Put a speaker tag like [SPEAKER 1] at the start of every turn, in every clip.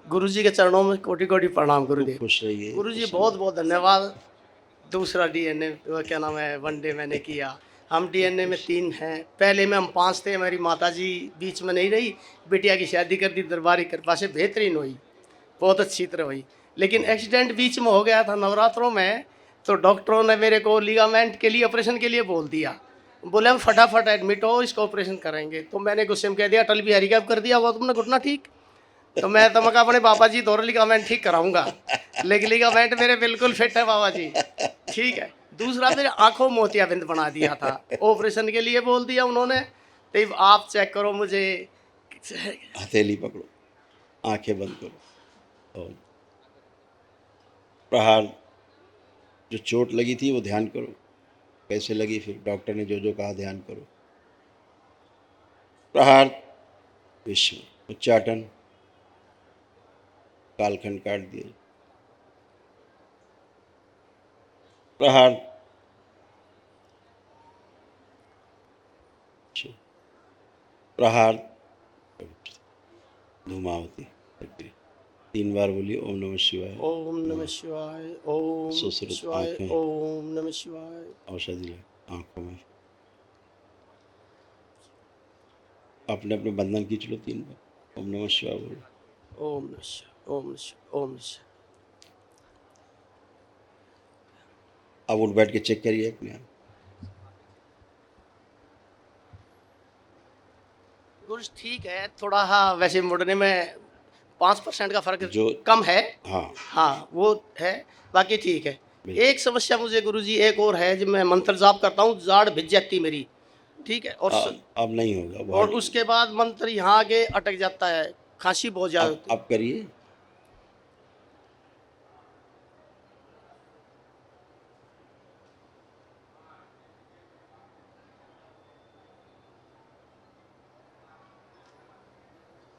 [SPEAKER 1] गुरु जी के चरणों में कोटि कोटि प्रणाम गुरुदेव।
[SPEAKER 2] खुश रहिए।
[SPEAKER 1] गुरु जी बहुत बहुत धन्यवाद। दूसरा डीएनए क्या नाम है, वनडे मैंने किया। हम डीएनए में 3 हैं, पहले में हम 5 थे। हमारी माता जी बीच में नहीं रही, बिटिया की शादी कर दी, दरबारी कृपा से बेहतरीन हुई, बहुत अच्छी तरह हुई। लेकिन एक्सीडेंट बीच में हो गया था नवरात्रों में, तो डॉक्टरों ने मेरे को लिगामेंट के लिए ऑपरेशन के लिए बोल दिया। बोले हम फटाफट एडमिट हो, इसको ऑपरेशन करेंगे। तो मैंने गुस्से में कह दिया अटल बिहारी का कर दिया हुआ तुमने घुटना ठीक। तो मैं तो मका अपने बाबा जी दौर लिगामेंट ठीक कराऊंगा, लेकिन लिगामेंट मेरे बिल्कुल फिट है बाबा जी, ठीक है। दूसरा मेरे आंखों मोतियाबिंद बना दिया था, ऑपरेशन के लिए बोल दिया उन्होंने। तो आप चेक करो मुझे।
[SPEAKER 2] हथेली पकड़ो, आंखें बंद करो और प्रहार जो चोट लगी थी वो ध्यान करो कैसे लगी। फिर डॉक्टर ने जो जो कहा ध्यान करो। प्रहार विश्व उच्चाटन, कालखंड काट दिए। प्रहार प्रहार धूमावती। 3 बार बोलिए ओम नमः शिवाय।
[SPEAKER 1] ओम नमः शिवाय, ओम
[SPEAKER 2] सुश्रुत
[SPEAKER 1] शिवाय,
[SPEAKER 2] आंखें,
[SPEAKER 1] ओम नमः शिवाय।
[SPEAKER 2] औषधि आंखों में। अपने अपने बंधन खींच लो 3 बार। ओम नमः शिवाय बोलो।
[SPEAKER 1] ओम नमः शिवाय, ओम नमः शिवाय, ओम नमः शिवाय।
[SPEAKER 2] अब उठ बैठ के चेक करिए अपने आप।
[SPEAKER 1] गुरुज ठीक है, थोड़ा हाँ वैसे मुड़ने में 5% का फर्क
[SPEAKER 2] जो
[SPEAKER 1] कम है।
[SPEAKER 2] हाँ
[SPEAKER 1] हाँ वो है, बाकी ठीक है।
[SPEAKER 2] बिल्कुल।
[SPEAKER 1] एक समस्या मुझे गुरुजी एक और है, जब मैं मंत्र जाप करता हूँ जाड़ भिज जाती मेरी, ठीक है।
[SPEAKER 2] अब नहीं होगा
[SPEAKER 1] और
[SPEAKER 2] बहुत।
[SPEAKER 1] उसके बाद मंत्र यहाँ आगे अटक जाता है, खांसी बहुत ज्यादा होती है।
[SPEAKER 2] अब करिए।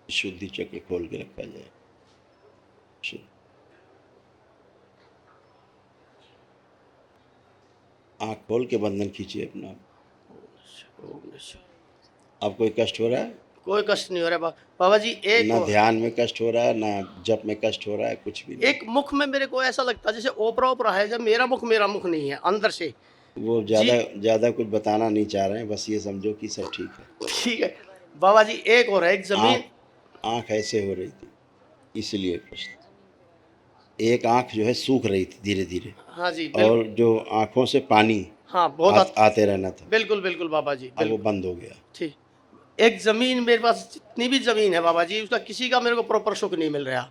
[SPEAKER 2] शुद्धि चक्र खोल के रखा जाए। आँख खोल के बंधन खींचिए अपना। अब कोई कष्ट हो रहा है?
[SPEAKER 1] कोई कष्ट नहीं हो रहा बाबा जी। एक
[SPEAKER 2] ना ध्यान में कष्ट हो रहा है, ना जप में कष्ट हो रहा है, कुछ भी नहीं।
[SPEAKER 1] एक मुख में मेरे को ऐसा लगता है जैसे ओपरा ओपरा है, जब मेरा मुख नहीं है अंदर से।
[SPEAKER 2] वो
[SPEAKER 1] जी
[SPEAKER 2] ज़्यादा कुछ बताना नहीं चाह रहे हैं, बस ये समझो कि सब ठीक है।
[SPEAKER 1] ठीक है बाबा जी। एक और है, एक जमीन।
[SPEAKER 2] आँख ऐसे हो रही थी इसलिए प्रश्न। एक आँख जो है सूख रही थी धीरे धीरे,
[SPEAKER 1] हाँ जी
[SPEAKER 2] और
[SPEAKER 1] बिल्कुल।
[SPEAKER 2] जो आँखों से पानी
[SPEAKER 1] हाँ बहुत
[SPEAKER 2] आते रहना था,
[SPEAKER 1] बिल्कुल बिल्कुल बाबा जी
[SPEAKER 2] अब वो
[SPEAKER 1] बिल्कुल
[SPEAKER 2] बंद हो गया।
[SPEAKER 1] ठीक। एक जमीन मेरे पास, जितनी भी जमीन है बाबा जी, उसका किसी का मेरे को प्रॉपर सुख नहीं मिल रहा,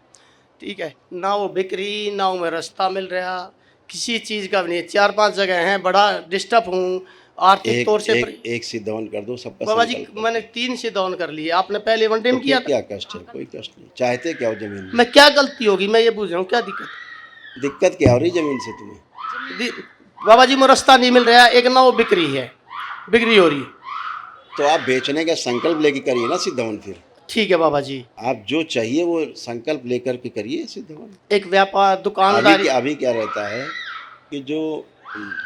[SPEAKER 1] ठीक है। ना वो बिक्री, ना वो में रास्ता मिल रहा, किसी चीज़ का भी नहीं। 4-5 जगह हैं, बड़ा डिस्टर्ब हूँ आर्थिक तौर से।
[SPEAKER 2] एक सिद्धवन कर दो, सबका
[SPEAKER 1] बाबा जी
[SPEAKER 2] संकल्प
[SPEAKER 1] मैंने
[SPEAKER 2] करके।
[SPEAKER 1] 3 से डाउन कर लिए, आपने पहले वन
[SPEAKER 2] तो
[SPEAKER 1] टाइम
[SPEAKER 2] फिर
[SPEAKER 1] किया था।
[SPEAKER 2] क्या कष्ट है? कोई कष्ट नहीं। चाहते क्या हो जमीन में?
[SPEAKER 1] मैं क्या गलती होगी, मैं ये पूछ रहा हूँ, क्या दिक्कत?
[SPEAKER 2] दिक्कत क्या हो रही जमीन से तुम्हें?
[SPEAKER 1] बाबा जी मुझे रास्ता नहीं मिल रहा है, एक ना वो बिक्री है, बिक्री हो रही है।
[SPEAKER 2] तो आप बेचने का संकल्प लेके करिए ना सिद्धवन। फिर
[SPEAKER 1] ठीक है बाबा जी।
[SPEAKER 2] आप जो चाहिए वो संकल्प लेकर के करिए सिद्धवन।
[SPEAKER 1] एक व्यापार दुकानदारी।
[SPEAKER 2] अभी क्या रहता है कि जो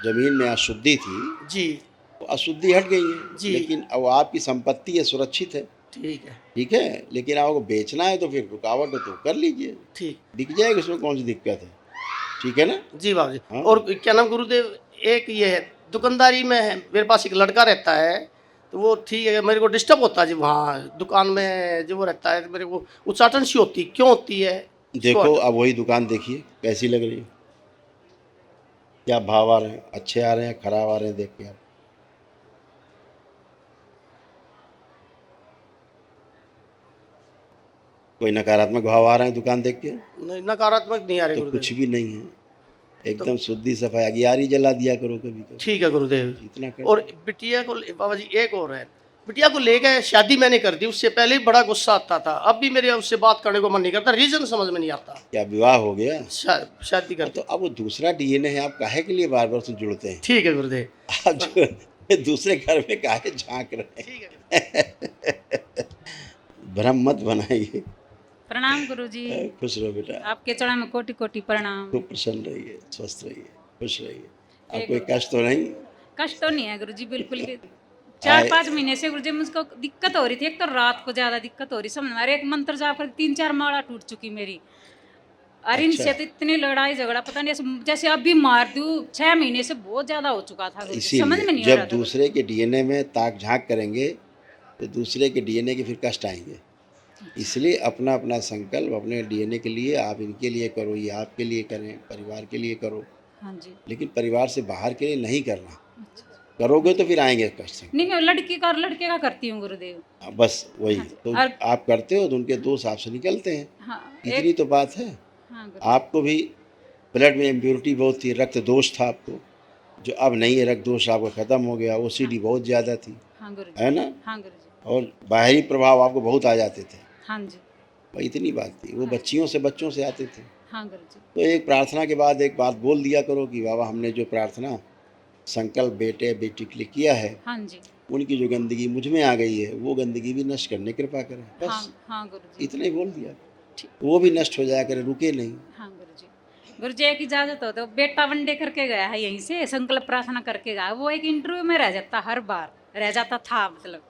[SPEAKER 2] जमीन में अशुद्धि थी
[SPEAKER 1] जी
[SPEAKER 2] वो अशुद्धि हट गई है,
[SPEAKER 1] जी
[SPEAKER 2] लेकिन अब आपकी संपत्ति है, सुरक्षित है।
[SPEAKER 1] ठीक है
[SPEAKER 2] ठीक है, लेकिन आपको बेचना है तो फिर रुकावट है तो कर लीजिए,
[SPEAKER 1] ठीक।
[SPEAKER 2] बिक जाएगा, उसमें कौन सी दिक्कत है। ठीक है ना?
[SPEAKER 1] जी बाबा जी।
[SPEAKER 2] हाँ
[SPEAKER 1] और क्या नाम गुरुदेव, एक ये है दुकानदारी में है, मेरे पास एक लड़का रहता है, तो वो ठीक है, मेरे को डिस्टर्ब होता है जी वहाँ दुकान में जो वो रहता है, तो मेरे को उच्चाटन सी होती, क्यों होती है इसको
[SPEAKER 2] देखो, अब वही दुकान देखिए कैसी लग रही है, क्या भाव आ रहे हैं, अच्छे आ रहे हैं, खराब आ रहे हैं, देख के आप। कोई नकारात्मक भाव आ रहे हैं दुकान देख के?
[SPEAKER 1] नहीं, नकारात्मक नहीं आ रहे
[SPEAKER 2] तो
[SPEAKER 1] गुरुदेव।
[SPEAKER 2] कुछ भी नहीं है,
[SPEAKER 1] तो
[SPEAKER 2] एकदम शुद्धि सफाई। अगियारी जला दिया करो कभी कभी,
[SPEAKER 1] ठीक है गुरुदेव।
[SPEAKER 2] इतना कर
[SPEAKER 1] और
[SPEAKER 2] दो।
[SPEAKER 1] बिटिया को बाबा जी एक और है, बिटिया को लेकर शादी मैंने कर दी, उससे पहले ही बड़ा गुस्सा आता था, अब भी मेरे उससे बात करने को मन नहीं करता, रीजन समझ में नहीं आता।
[SPEAKER 2] क्या विवाह हो गया?
[SPEAKER 1] शादी कर
[SPEAKER 2] तो
[SPEAKER 1] दी।
[SPEAKER 2] अब वो दूसरा डीएनए है, आप काहे के लिए बार बार उससे जुड़ते हैं?
[SPEAKER 1] ठीक है गुरुदेव।
[SPEAKER 2] आप जो दूसरे घर में काहे झांक रहे
[SPEAKER 1] ठीक है।
[SPEAKER 2] हैं? भ्रम मत बनाइए।
[SPEAKER 3] प्रणाम गुरुजी।
[SPEAKER 2] खुश रहो बेटा,
[SPEAKER 3] आपके चरण में कोटि कोटि प्रणाम।
[SPEAKER 2] खूब प्रसन्न रहिए, स्वस्थ रहिए, खुश रहिए। अब
[SPEAKER 3] एक
[SPEAKER 2] कोई कष्ट तो नहीं?
[SPEAKER 3] कष्ट तो नहीं है गुरुजी, बिल्कुल भी। 4-5 महीने से गुरुजी मुझको दिक्कत हो रही थी। एक तो रात को ज्यादा दिक्कत हो रही, समझ में आ रहा है। एक मंत्र जाप कर 3-4 माला टूट चुकी मेरी। और इनसे
[SPEAKER 2] अच्छा।
[SPEAKER 3] तो इतनी लड़ाई झगड़ा पता नहीं, जैसे अभी मार दूं। 6 महीने से बहुत ज्यादा हो चुका था गुरुजी, समझ में
[SPEAKER 2] इसीलिए
[SPEAKER 3] नहीं आ
[SPEAKER 2] जब
[SPEAKER 3] रहा था गुरुजी।
[SPEAKER 2] दूसरे के डीएनए में ताक झांक करेंगे तो दूसरे के डीएनए के फिर कष्ट आएंगे। इसलिए अपना अपना संकल्प अपने डीएनए के लिए, आप इनके लिए करो, ये आपके लिए करें, परिवार के लिए करो,
[SPEAKER 3] हाँ जी।
[SPEAKER 2] लेकिन परिवार से बाहर के लिए नहीं करना।
[SPEAKER 3] अच्छा।
[SPEAKER 2] करोगे तो फिर आएंगे कष्ट संकट।
[SPEAKER 3] नहीं, मैं लड़के का करती हूँ गुरुदेव।
[SPEAKER 2] हाँ, बस वही
[SPEAKER 3] हाँ जी।
[SPEAKER 2] तो
[SPEAKER 3] और
[SPEAKER 2] आप करते हो तो उनके दोष आपसे निकलते हैं।
[SPEAKER 3] हाँ
[SPEAKER 2] इतनी तो बात है।
[SPEAKER 3] हाँ गुरुजी।
[SPEAKER 2] आपको भी ब्लड में इम्प्योरिटी बहुत थी, रक्त दोष था आपको, जो अब नहीं है। रक्त दोष आपका ख़त्म हो गया। ओसीडी बहुत ज़्यादा थी,
[SPEAKER 3] हाँ गुरुजी।
[SPEAKER 2] है ना?
[SPEAKER 3] हाँ गुरुजी।
[SPEAKER 2] और बाहरी प्रभाव आपको बहुत आ जाते थे।
[SPEAKER 3] हाँ जी।
[SPEAKER 2] भाई इतनी बात थी। वो बच्चों से आते थे।
[SPEAKER 3] हाँ गुरुजी।
[SPEAKER 2] तो एक प्रार्थना के बाद एक बात बोल दिया करो कि बाबा हमने जो प्रार्थना संकल्प बेटे बेटी के लिए किया है,
[SPEAKER 3] हाँ जी।
[SPEAKER 2] उनकी जो गंदगी मुझ में आ गई है वो गंदगी भी नष्ट करने की कृपा करें।
[SPEAKER 3] हाँ
[SPEAKER 2] बस
[SPEAKER 3] हाँ गुरुजी।
[SPEAKER 2] इतना ही बोल दिया।
[SPEAKER 3] ठीक।
[SPEAKER 2] वो भी नष्ट हो जाया करे, रुके नहीं।
[SPEAKER 3] हाँ गुरुजी। गुरुजी एक इजाजत हो तो बेटा वनडे करके गया है यहीं से, संकल्प प्रार्थना करके गया। वो एक इंटरव्यू में रह जाता, हर बार रह जाता था, मतलब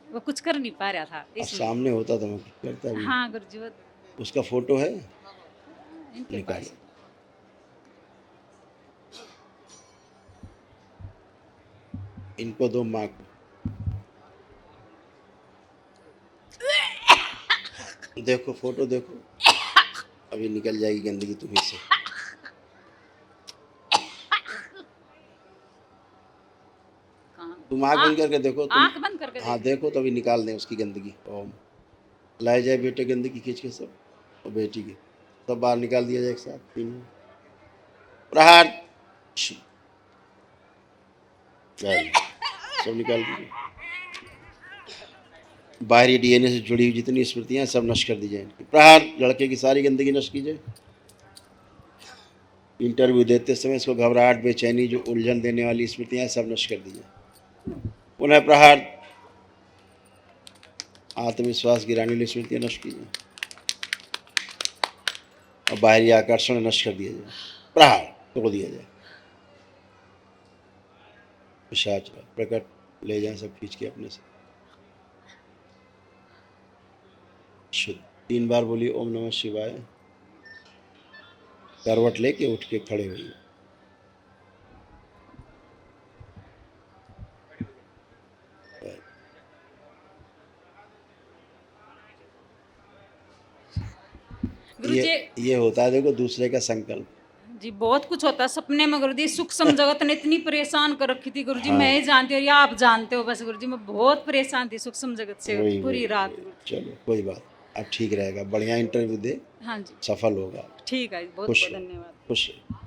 [SPEAKER 3] वो कुछ कर नहीं पा रहा था
[SPEAKER 2] अब
[SPEAKER 3] इसलिए।
[SPEAKER 2] सामने होता तो मैं करता भी।
[SPEAKER 3] हाँ गुरुजी। वो
[SPEAKER 2] उसका फोटो है,
[SPEAKER 3] इनके
[SPEAKER 2] निकालो।
[SPEAKER 3] पास।
[SPEAKER 2] इनको दो माँ को। देखो फोटो देखो, अभी निकल जाएगी गंदगी तुम्हीं से।
[SPEAKER 3] कहाँ?
[SPEAKER 2] तुम आँख बंद करके देखो तुम।
[SPEAKER 3] आंख बंद करके
[SPEAKER 2] हाँ देखो तो अभी निकाल दें उसकी गंदगी। ओम लाए जाए बेटे गंदगी खींच के सब, और बेटी की सब बाहर निकाल दिया जाए एक साथ। तीनों प्रहार सब निकाल दीजिए। बाहरी डीएनए से जुड़ी हुई जितनी स्मृतियां सब नष्ट कर दी जाए इनकी। प्रहार लड़के की सारी गंदगी नष्ट कीजिए। इंटरव्यू देते समय इसको घबराहट बेचैनी जो उलझन देने वाली स्मृतियां सब नष्ट कर दीजिए। पुनः प्रहार आत्मविश्वास गिराने वाली स्मृतियां नष्ट कीजिए और बाहरी आकर्षण नष्ट कर दिया जाए। प्रहार तोड़ दिया जाए। पिशाच प्रकट ले जाए सब खींच के अपने से। शुद्ध 3 बार बोलिए ओम नमः शिवाय। करवट लेके उठ के खड़े होइए।
[SPEAKER 3] गुरुजी
[SPEAKER 2] ये होता है देखो दूसरे का संकल्प।
[SPEAKER 3] जी, बहुत कुछ होता है सपने में गुरुजी। सूक्ष्म जगत ने इतनी परेशान कर रखी थी गुरुजी,
[SPEAKER 2] हाँ।
[SPEAKER 3] मैं ही जानती हूँ या आप जानते हो। बस गुरुजी मैं बहुत परेशान थी सूक्ष्म जगत से
[SPEAKER 2] वही
[SPEAKER 3] पूरी रात।
[SPEAKER 2] चलो कोई बात, अब ठीक रहेगा। बढ़िया इंटरव्यू दे,
[SPEAKER 3] हाँ जी,
[SPEAKER 2] सफल होगा।
[SPEAKER 3] ठीक है, बहुत
[SPEAKER 2] खुश
[SPEAKER 3] बहुत
[SPEAKER 2] रहो,
[SPEAKER 3] धन्यवाद।
[SPEAKER 2] खुश रहो।